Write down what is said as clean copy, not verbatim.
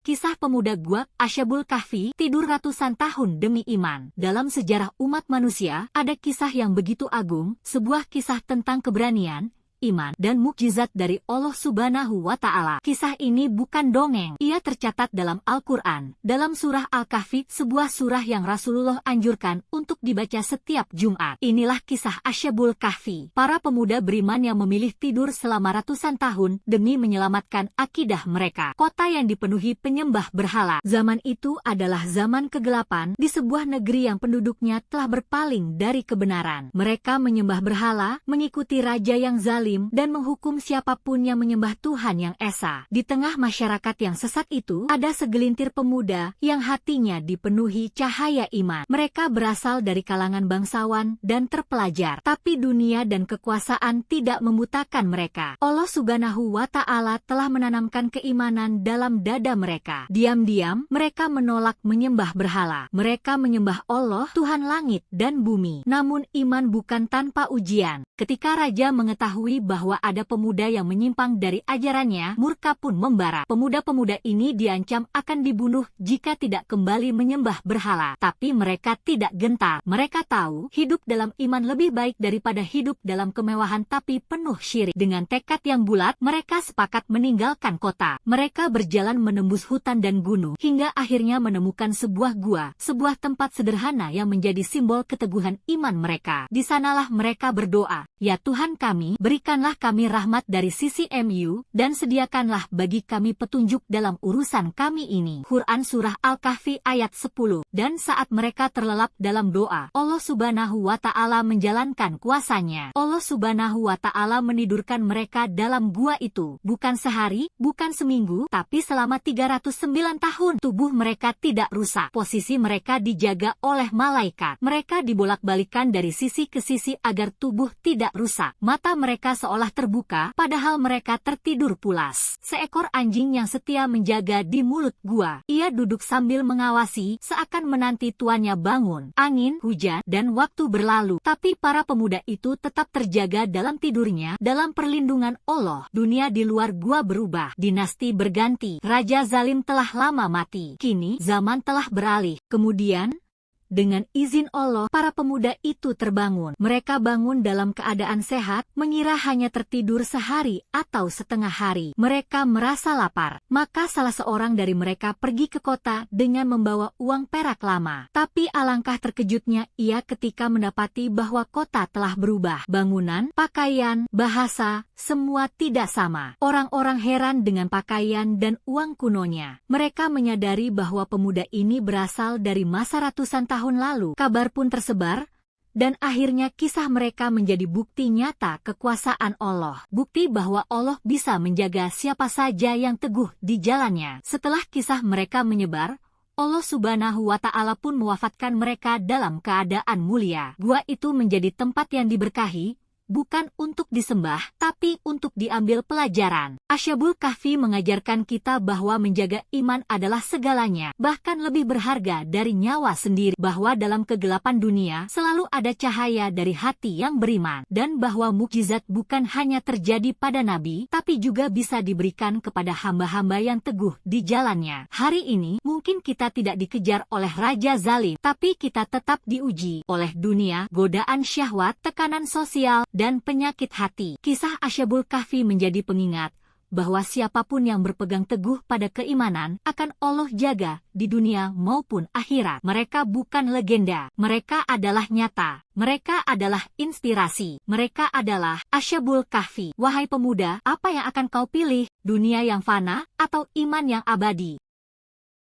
Kisah pemuda Gua, Asyabul Kahfi, tidur ratusan tahun demi iman. Dalam sejarah umat manusia, ada kisah yang begitu agung, sebuah kisah tentang keberanian, iman, dan mukjizat dari Allah Subhanahu wa Ta'ala. Kisah ini bukan dongeng, ia tercatat dalam Al-Quran, dalam surah Al-Kahfi, sebuah surah yang Rasulullah anjurkan untuk dibaca setiap Jumat. Inilah kisah Asyabul Kahfi, para pemuda beriman yang memilih tidur selama ratusan tahun demi menyelamatkan akidah mereka. Kota yang dipenuhi penyembah berhala. Zaman itu adalah zaman kegelapan di sebuah negeri yang penduduknya telah berpaling dari kebenaran. Mereka menyembah berhala, mengikuti raja yang zalim, dan menghukum siapapun yang menyembah Tuhan yang esa. Di tengah masyarakat yang sesat itu, ada segelintir pemuda yang hatinya dipenuhi cahaya iman. Mereka berasal dari kalangan bangsawan dan terpelajar, tapi dunia dan kekuasaan tidak membutakan mereka. Allah Subhanahu wa Ta'ala telah menanamkan keimanan dalam dada mereka. Diam-diam, mereka menolak menyembah berhala. Mereka menyembah Allah, Tuhan langit dan bumi. Namun iman bukan tanpa ujian. Ketika raja mengetahui bahwa ada pemuda yang menyimpang dari ajarannya, murka pun membara. Pemuda-pemuda ini diancam akan dibunuh jika tidak kembali menyembah berhala. Tapi mereka tidak gentar. Mereka tahu hidup dalam iman lebih baik daripada hidup dalam kemewahan tapi penuh syirik. Dengan tekad yang bulat, mereka sepakat meninggalkan kota. Mereka berjalan menembus hutan dan gunung, hingga akhirnya menemukan sebuah gua, sebuah tempat sederhana yang menjadi simbol keteguhan iman mereka. Di sanalah mereka berdoa, "Ya Tuhan kami, berikanlah kami rahmat dari sisi MU, dan sediakanlah bagi kami petunjuk dalam urusan kami ini." Quran Surah Al-Kahfi ayat 10. Dan saat mereka terlelap dalam doa, Allah Subhanahu wa Ta'ala menjalankan kuasanya. Allah Subhanahu wa Ta'ala menidurkan mereka dalam gua itu. Bukan sehari, bukan seminggu, tapi selama 309 tahun. Tubuh mereka tidak rusak. Posisi mereka dijaga oleh malaikat. Mereka dibolak-balikan dari sisi ke sisi agar tubuh tidak rusak. Mata mereka seolah terbuka, padahal mereka tertidur pulas. Seekor anjing yang setia menjaga di mulut gua. Ia duduk sambil mengawasi, seakan menanti tuannya bangun. Angin, hujan, dan waktu berlalu. Tapi para pemuda itu tetap terjaga dalam tidurnya, dalam perlindungan Allah. Dunia di luar gua berubah. Dinasti berganti. Raja zalim telah lama mati. Kini, zaman telah beralih. Kemudian, dengan izin Allah, para pemuda itu terbangun. Mereka bangun dalam keadaan sehat, mengira hanya tertidur sehari atau setengah hari. Mereka merasa lapar, maka salah seorang dari mereka pergi ke kota dengan membawa uang perak lama. Tapi alangkah terkejutnya ia ketika mendapati bahwa kota telah berubah. Bangunan, pakaian, bahasa, semua tidak sama. Orang-orang heran dengan pakaian dan uang kunonya. Mereka menyadari bahwa pemuda ini berasal dari masa ratusan tahun lalu. Kabar pun tersebar, dan akhirnya kisah mereka menjadi bukti nyata kekuasaan Allah. Bukti bahwa Allah bisa menjaga siapa saja yang teguh di jalannya. Setelah kisah mereka menyebar, Allah Subhanahu wa Ta'ala pun mewafatkan mereka dalam keadaan mulia. Gua itu menjadi tempat yang diberkahi, bukan untuk disembah, tapi untuk diambil pelajaran. Asyabul Kahfi mengajarkan kita bahwa menjaga iman adalah segalanya, bahkan lebih berharga dari nyawa sendiri. Bahwa dalam kegelapan dunia, selalu ada cahaya dari hati yang beriman. Dan bahwa mukjizat bukan hanya terjadi pada Nabi, tapi juga bisa diberikan kepada hamba-hamba yang teguh di jalannya. Hari ini, mungkin kita tidak dikejar oleh raja zalim, tapi kita tetap diuji oleh dunia, godaan syahwat, tekanan sosial, dan penyakit hati. Kisah Asyabul Kahfi menjadi pengingat bahwa siapapun yang berpegang teguh pada keimanan akan Allah jaga di dunia maupun akhirat. Mereka bukan legenda, mereka adalah nyata. Mereka adalah inspirasi. Mereka adalah Asyabul Kahfi. Wahai pemuda, apa yang akan kau pilih? Dunia yang fana atau iman yang abadi?